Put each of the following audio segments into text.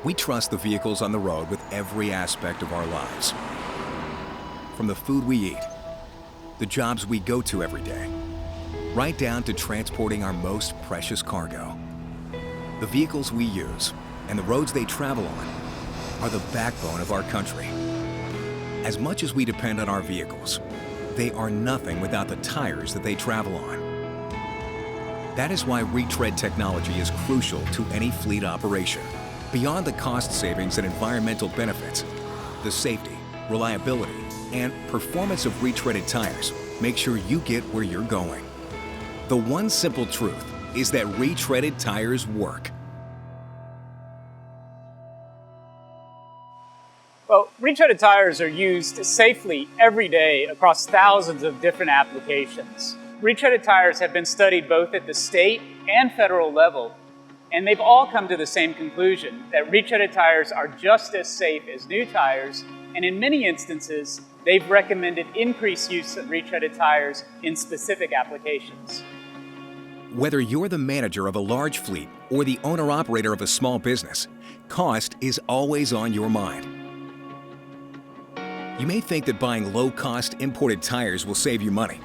We trust the vehicles on the road with every aspect of our lives. From the food we eat, the jobs we go to every day, right down to transporting our most precious cargo. The vehicles we use and the roads they travel on are the backbone of our country. As much as we depend on our vehicles, they are nothing without the tires that they travel on. That is why retread technology is crucial to any fleet operation. Beyond the cost savings and environmental benefits, the safety, reliability, and performance of retreaded tires make sure you get where you're going. The one simple truth is that retreaded tires work. Well, retreaded tires are used safely every day across thousands of different applications. Retreaded tires have been studied both at the state and federal level, and they've all come to the same conclusion, that retreaded tires are just as safe as new tires, and in many instances, they've recommended increased use of retreaded tires in specific applications. Whether you're the manager of a large fleet or the owner-operator of a small business, cost is always on your mind. You may think that buying low-cost imported tires will save you money.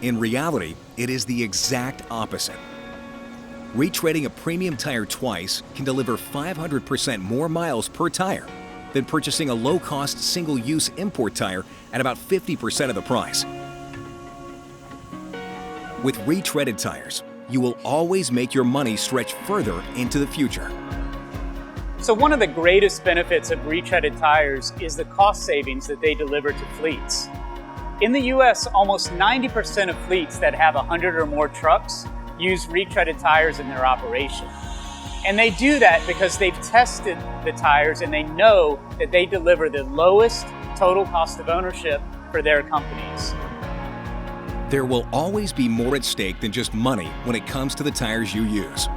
In reality, it is the exact opposite. Retreading a premium tire twice can deliver 500% more miles per tire than purchasing a low-cost single-use import tire at about 50% of the price. With retreaded tires, you will always make your money stretch further into the future. So one of the greatest benefits of retreaded tires is the cost savings that they deliver to fleets. In the US, almost 90% of fleets that have 100 or more trucks use retreaded tires in their operation. And they do that because they've tested the tires and they know that they deliver the lowest total cost of ownership for their companies. There will always be more at stake than just money when it comes to the tires you use.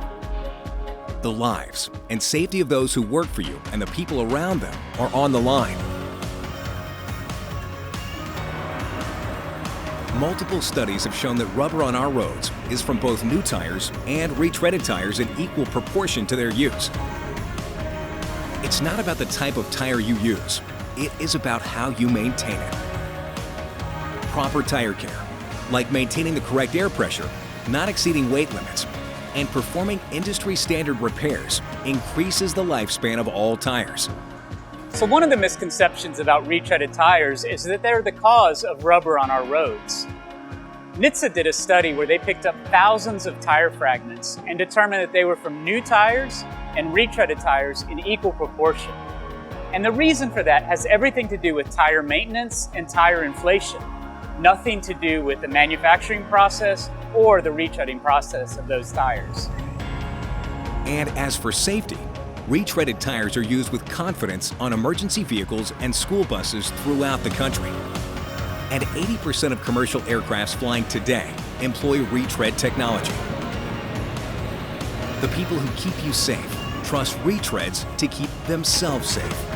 The lives and safety of those who work for you and the people around them are on the line. Multiple studies have shown that rubber on our roads is from both new tires and retreaded tires in equal proportion to their use. It's not about the type of tire you use, it is about how you maintain it. Proper tire care, like maintaining the correct air pressure, not exceeding weight limits, and performing industry-standard repairs increases the lifespan of all tires. So one of the misconceptions about retreaded tires is that they're the cause of rubber on our roads. NHTSA did a study where they picked up thousands of tire fragments and determined that they were from new tires and retreaded tires in equal proportion. And the reason for that has everything to do with tire maintenance and tire inflation, nothing to do with the manufacturing process or the retreading process of those tires. And as for safety, retreaded tires are used with confidence on emergency vehicles and school buses throughout the country. And 80% of commercial aircrafts flying today employ retread technology. The people who keep you safe trust retreads to keep themselves safe.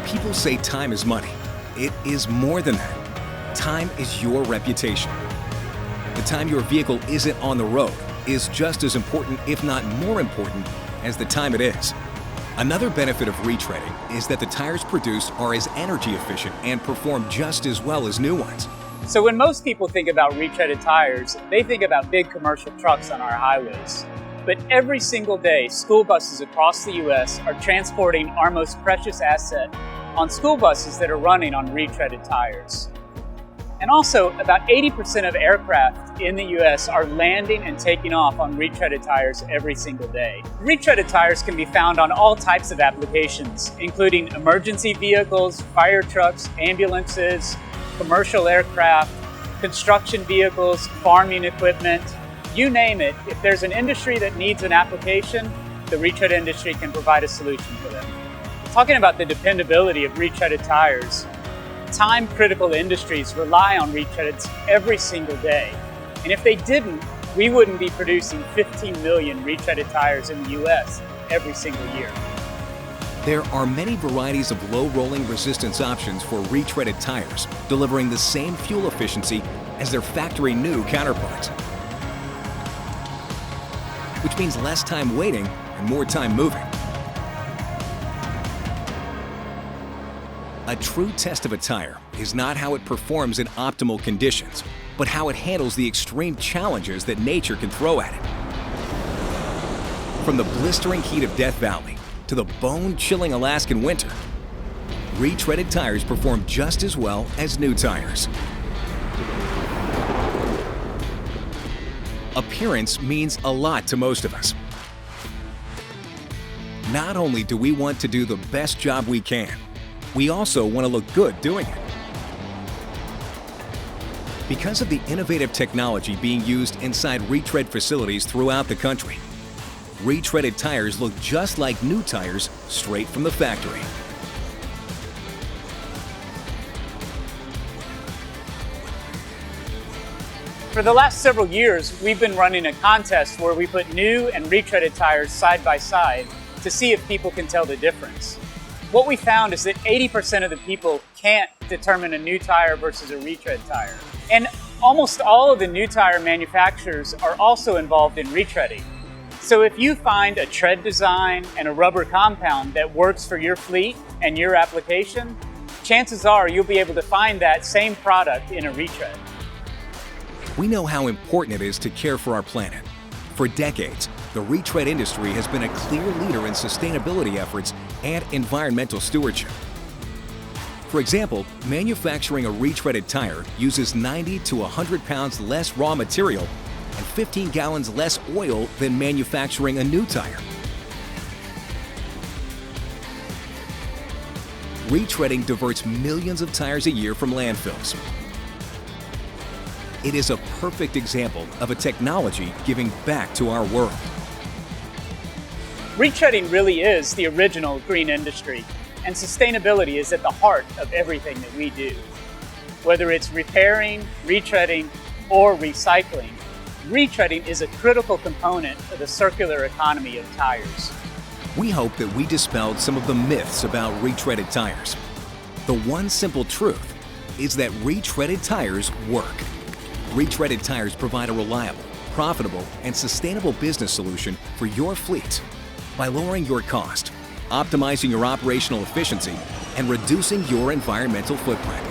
People say time is money. It is more than that. Time is your reputation. The time your vehicle isn't on the road is just as important, if not more important, as the time it is. Another benefit of retreading is that the tires produced are as energy efficient and perform just as well as new ones. So when most people think about retreaded tires, they think about big commercial trucks on our highways. But every single day, school buses across the US are transporting our most precious asset on school buses that are running on retreaded tires. And also, about 80% of aircraft in the US are landing and taking off on retreaded tires every single day. Retreaded tires can be found on all types of applications, including emergency vehicles, fire trucks, ambulances, commercial aircraft, construction vehicles, farming equipment, you name it. If there's an industry that needs an application, the retread industry can provide a solution for them. Talking about the dependability of retreaded tires, time-critical industries rely on retreads every single day. And if they didn't, we wouldn't be producing 15 million retreaded tires in the US every single year. There are many varieties of low rolling resistance options for retreaded tires, delivering the same fuel efficiency as their factory new counterparts. Which means less time waiting and more time moving. A true test of a tire is not how it performs in optimal conditions, but how it handles the extreme challenges that nature can throw at it. From the blistering heat of Death Valley to the bone-chilling Alaskan winter, retreaded tires perform just as well as new tires. Appearance means a lot to most of us. Not only do we want to do the best job we can, we also want to look good doing it. Because of the innovative technology being used inside retread facilities throughout the country, retreaded tires look just like new tires straight from the factory. For the last several years, we've been running a contest where we put new and retreaded tires side by side to see if people can tell the difference. What we found is that 80% of the people can't determine a new tire versus a retread tire. And almost all of the new tire manufacturers are also involved in retreading. So if you find a tread design and a rubber compound that works for your fleet and your application, chances are you'll be able to find that same product in a retread. We know how important it is to care for our planet. For decades, the retread industry has been a clear leader in sustainability efforts and environmental stewardship. For example, manufacturing a retreaded tire uses 90 to 100 pounds less raw material and 15 gallons less oil than manufacturing a new tire. Retreading diverts millions of tires a year from landfills. It is a perfect example of a technology giving back to our world. Retreading really is the original green industry, and sustainability is at the heart of everything that we do. Whether it's repairing, retreading, or recycling, retreading is a critical component of the circular economy of tires. We hope that we dispelled some of the myths about retreaded tires. The one simple truth is that retreaded tires work. Retreaded tires provide a reliable, profitable, and sustainable business solution for your fleet by lowering your cost, optimizing your operational efficiency, and reducing your environmental footprint.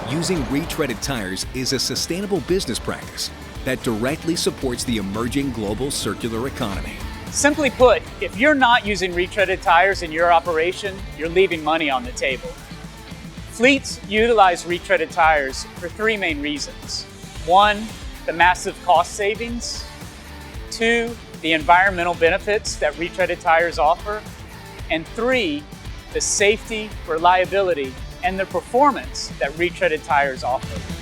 Using retreaded tires is a sustainable business practice that directly supports the emerging global circular economy. Simply put, if you're not using retreaded tires in your operation, you're leaving money on the table. Fleets utilize retreaded tires for three main reasons. 1, the massive cost savings. 2, the environmental benefits that retreaded tires offer. And 3, the safety, reliability, and the performance that retreaded tires offer.